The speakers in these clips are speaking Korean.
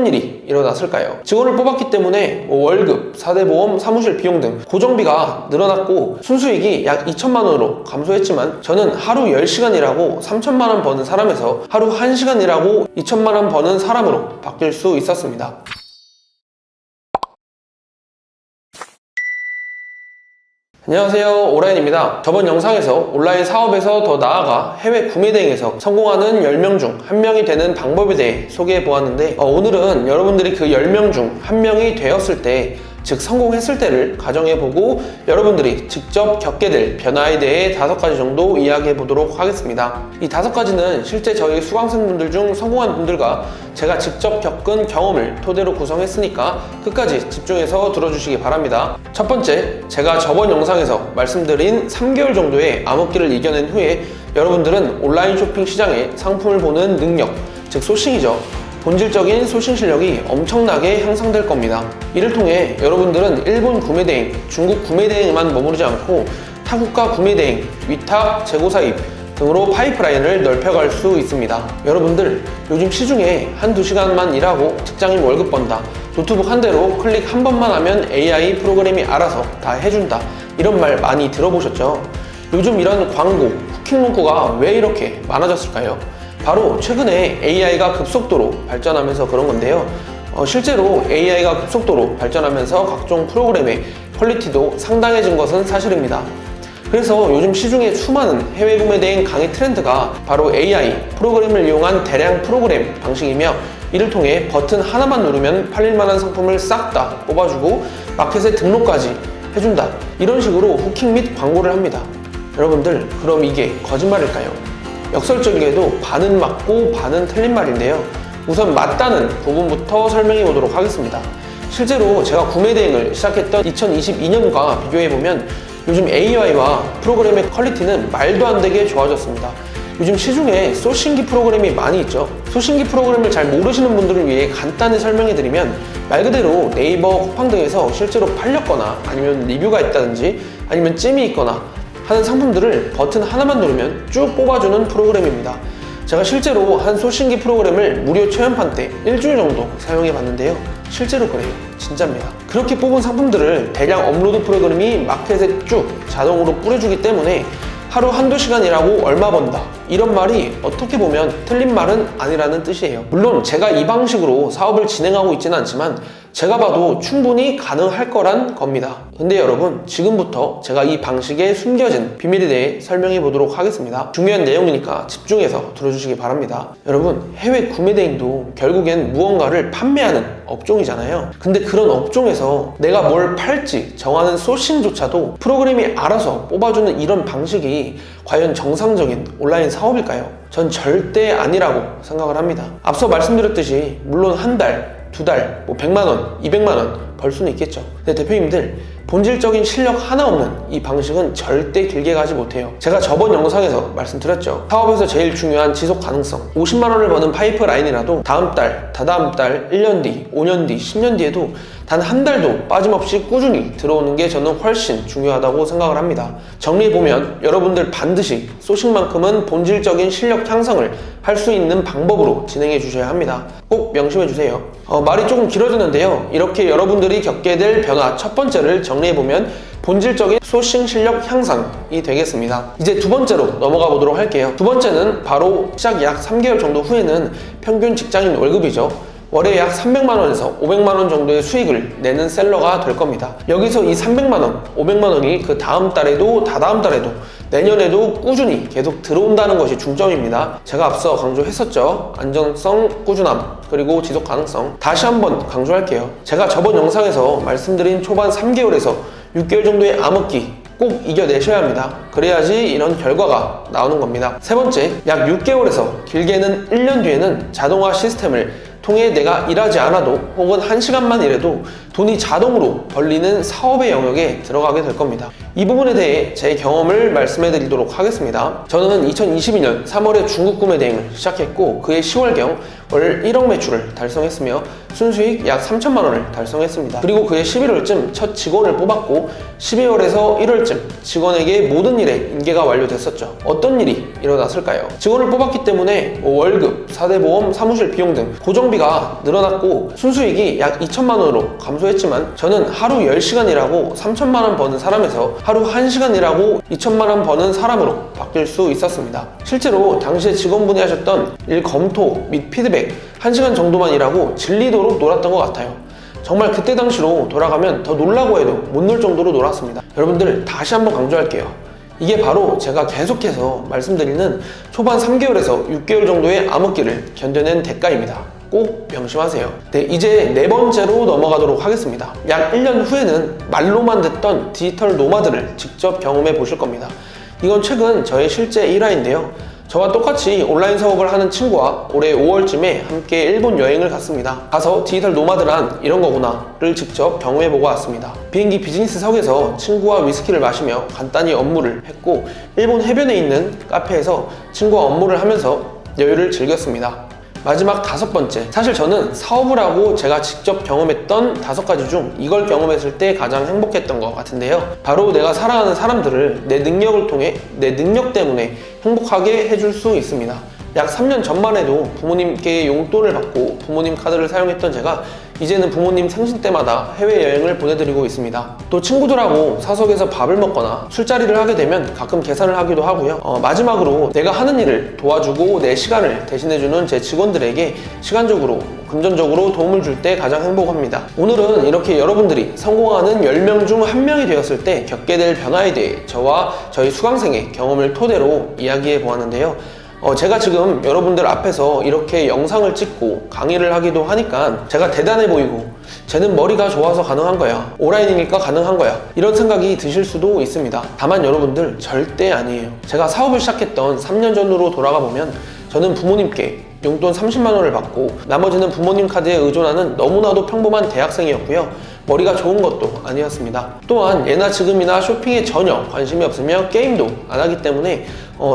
어떤 일이 일어났을까요? 직원을 뽑았기 때문에 월급, 4대 보험, 사무실 비용 등 고정비가 늘어났고 순수익이 약 2천만 원으로 감소했지만 저는 하루 10시간 일하고 3천만 원 버는 사람에서 하루 1시간 일하고 2천만 원 버는 사람으로 바뀔 수 있었습니다. 안녕하세요, 오라인입니다. 저번 영상에서 온라인 사업에서 더 나아가 해외 구매 대행에서 성공하는 10명 중 1명이 되는 방법에 대해 소개해 보았는데 오늘은 여러분들이 그 10명 중 1명이 되었을 때, 즉 성공했을 때를 가정해보고 여러분들이 직접 겪게 될 변화에 대해 5가지 정도 이야기해 보도록 하겠습니다. 이 5가지는 실제 저희 수강생분들 중 성공한 분들과 제가 직접 겪은 경험을 토대로 구성했으니까 끝까지 집중해서 들어주시기 바랍니다. 첫 번째, 제가 저번 영상에서 말씀드린 3개월 정도의 암흑기를 이겨낸 후에 여러분들은 온라인 쇼핑 시장에 상품을 보는 능력, 즉 소싱이죠. 본질적인 소싱 실력이 엄청나게 향상될 겁니다. 이를 통해 여러분들은 일본 구매대행, 중국 구매대행만 머무르지 않고 타국가 구매대행, 위탁, 재고 사입 등으로 파이프라인을 넓혀갈 수 있습니다. 여러분들 요즘 시중에 한두 시간만 일하고 직장인 월급 번다, 노트북 한 대로 클릭 한 번만 하면 AI 프로그램이 알아서 다 해준다, 이런 말 많이 들어보셨죠? 요즘 이런 광고, 후킹 문구가 왜 이렇게 많아졌을까요? 바로 최근에 AI가 급속도로 발전하면서 그런 건데요. 실제로 AI가 급속도로 발전하면서 각종 프로그램의 퀄리티도 상당해진 것은 사실입니다. 그래서 요즘 시중에 수많은 해외 구매 대행 강의 트렌드가 바로 AI 프로그램을 이용한 대량 프로그램 방식이며, 이를 통해 버튼 하나만 누르면 팔릴 만한 상품을 싹 다 뽑아주고 마켓에 등록까지 해준다, 이런 식으로 후킹 및 광고를 합니다. 여러분들, 그럼 이게 거짓말일까요? 역설적이게도 반은 맞고 반은 틀린 말인데요. 우선 맞다는 부분부터 설명해 보도록 하겠습니다. 실제로 제가 구매 대행을 시작했던 2022년과 비교해보면 요즘 AI와 프로그램의 퀄리티는 말도 안 되게 좋아졌습니다. 요즘 시중에 소싱기 프로그램이 많이 있죠. 소싱기 프로그램을 잘 모르시는 분들을 위해 간단히 설명해 드리면, 말 그대로 네이버, 쿠팡 등에서 실제로 팔렸거나 아니면 리뷰가 있다든지 아니면 찜이 있거나 하는 상품들을 버튼 하나만 누르면 쭉 뽑아주는 프로그램입니다. 제가 실제로 한 소싱기 프로그램을 무료 체험판 때 일주일 정도 사용해 봤는데요. 실제로 그래요. 진짜입니다. 그렇게 뽑은 상품들을 대량 업로드 프로그램이 마켓에 쭉 자동으로 뿌려주기 때문에 하루 한두 시간 일하고 얼마 번다, 이런 말이 어떻게 보면 틀린 말은 아니라는 뜻이에요. 물론 제가 이 방식으로 사업을 진행하고 있지는 않지만 제가 봐도 충분히 가능할 거란 겁니다. 근데 여러분, 지금부터 제가 이 방식의 숨겨진 비밀에 대해 설명해 보도록 하겠습니다. 중요한 내용이니까 집중해서 들어주시기 바랍니다. 여러분, 해외 구매대행도 결국엔 무언가를 판매하는 업종이잖아요. 근데 그런 업종에서 내가 뭘 팔지 정하는 소싱조차도 프로그램이 알아서 뽑아주는 이런 방식이 과연 정상적인 온라인 사업일까요? 전 절대 아니라고 생각을 합니다. 앞서 말씀드렸듯이 물론 한 달, 두 달, 100만원, 200만원 벌 수는 있겠죠. 근데 대표님들, 본질적인 실력 하나 없는 이 방식은 절대 길게 가지 못해요. 제가 저번 영상에서 말씀드렸죠. 사업에서 제일 중요한 지속 가능성. 50만원을 버는 파이프라인이라도 다음 달, 다다음 달, 1년 뒤, 5년 뒤, 10년 뒤에도 단 한 달도 빠짐없이 꾸준히 들어오는 게 저는 훨씬 중요하다고 생각을 합니다. 정리해보면 여러분들 반드시 소싱만큼은 본질적인 실력 향상을 할 수 있는 방법으로 진행해 주셔야 합니다. 꼭 명심해 주세요. 말이 조금 길어졌는데요. 이렇게 여러분들이 겪게 될 변화 첫 번째를 정리해보면 본질적인 소싱 실력 향상이 되겠습니다. 이제 두 번째로 넘어가 보도록 할게요. 두 번째는 바로 시작 약 3개월 정도 후에는 평균 직장인 월급이죠. 월에 약 300만원에서 500만원 정도의 수익을 내는 셀러가 될 겁니다. 여기서 이 300만원, 500만원이 그 다음 달에도 다다음 달에도 내년에도 꾸준히 계속 들어온다는 것이 중점입니다. 제가 앞서 강조했었죠. 안정성, 꾸준함, 그리고 지속 가능성. 다시 한번 강조할게요. 제가 저번 영상에서 말씀드린 초반 3개월에서 6개월 정도의 암흑기 꼭 이겨내셔야 합니다. 그래야지 이런 결과가 나오는 겁니다. 세 번째, 약 6개월에서 길게는 1년 뒤에는 자동화 시스템을 통해 내가 일하지 않아도 혹은 1시간만 일해도 돈이 자동으로 벌리는 사업의 영역에 들어가게 될 겁니다. 이 부분에 대해 제 경험을 말씀해 드리도록 하겠습니다. 저는 2022년 3월에 중국 구매 대행을 시작했고 그해 10월경 월 1억 매출을 달성했으며 순수익 약 3천만 원을 달성했습니다. 그리고 그해 11월쯤 첫 직원을 뽑았고 12월에서 1월쯤 직원에게 모든 일에 인계가 완료됐었죠. 어떤 일이 일어났을까요? 직원을 뽑았기 때문에 월급, 4대 보험, 사무실 비용 등 고정비가 늘어났고 순수익이 약 2천만 원으로 감소했지만 저는 하루 10시간 일하고 3천만 원 버는 사람에서 하루 1시간 일하고 2천만 원 버는 사람으로 바뀔 수 있었습니다. 실제로 당시에 직원분이 하셨던 일 검토 및 피드백 1시간 정도만 일하고 질리도록 놀았던 것 같아요. 정말 그때 당시로 돌아가면 더 놀라고 해도 못 놀 정도로 놀았습니다. 여러분들 다시 한번 강조할게요. 이게 바로 제가 계속해서 말씀드리는 초반 3개월에서 6개월 정도의 암흑기를 견뎌낸 대가입니다. 꼭 명심하세요. 네, 이제 네 번째로 넘어가도록 하겠습니다. 약 1년 후에는 말로만 듣던 디지털 노마드를 직접 경험해 보실 겁니다. 이건 최근 저의 실제 일화인데요. 저와 똑같이 온라인 사업을 하는 친구와 올해 5월쯤에 함께 일본 여행을 갔습니다. 가서 디지털 노마드란 이런 거구나를 직접 경험해보고 왔습니다. 비행기 비즈니스석에서 친구와 위스키를 마시며 간단히 업무를 했고 일본 해변에 있는 카페에서 친구와 업무를 하면서 여유를 즐겼습니다. 마지막 5번째, 사실 저는 사업을 하고 제가 직접 경험했던 5가지 중 이걸 경험했을 때 가장 행복했던 것 같은데요. 바로 내가 사랑하는 사람들을 내 능력을 통해 내 능력 때문에 행복하게 해줄 수 있습니다. 약 3년 전만 해도 부모님께 용돈을 받고 부모님 카드를 사용했던 제가 이제는 부모님 생신 때마다 해외여행을 보내드리고 있습니다. 또 친구들하고 사석에서 밥을 먹거나 술자리를 하게 되면 가끔 계산을 하기도 하고요. 마지막으로 내가 하는 일을 도와주고 내 시간을 대신해주는 제 직원들에게 시간적으로 금전적으로 도움을 줄 때 가장 행복합니다. 오늘은 이렇게 여러분들이 성공하는 10명 중 1명이 되었을 때 겪게 될 변화에 대해 저와 저희 수강생의 경험을 토대로 이야기해 보았는데요. 제가 지금 여러분들 앞에서 이렇게 영상을 찍고 강의를 하기도 하니까 제가 대단해 보이고 쟤는 머리가 좋아서 가능한 거야, 온라인이니까 가능한 거야, 이런 생각이 드실 수도 있습니다. 다만 여러분들 절대 아니에요. 제가 사업을 시작했던 3년 전으로 돌아가 보면 저는 부모님께 용돈 30만 원을 받고 나머지는 부모님 카드에 의존하는 너무나도 평범한 대학생이었고요. 머리가 좋은 것도 아니었습니다. 또한 예나 지금이나 쇼핑에 전혀 관심이 없으며 게임도 안 하기 때문에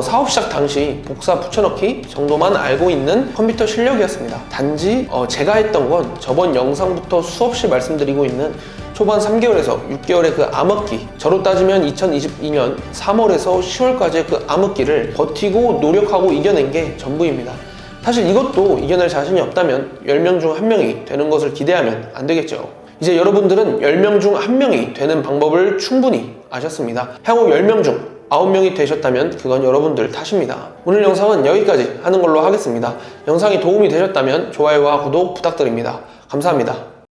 사업 시작 당시 복사 붙여넣기 정도만 알고 있는 컴퓨터 실력이었습니다. 단지 제가 했던 건 저번 영상부터 수없이 말씀드리고 있는 초반 3개월에서 6개월의 그 암흑기, 저로 따지면 2022년 3월에서 10월까지의 그 암흑기를 버티고 노력하고 이겨낸 게 전부입니다. 사실 이것도 이겨낼 자신이 없다면 10명 중 1명이 되는 것을 기대하면 안 되겠죠. 이제 여러분들은 10명 중 1명이 되는 방법을 충분히 아셨습니다. 향후 10명 중 9명이 되셨다면 그건 여러분들 탓입니다. 오늘 영상은 여기까지 하는 걸로 하겠습니다. 영상이 도움이 되셨다면 좋아요와 구독 부탁드립니다. 감사합니다.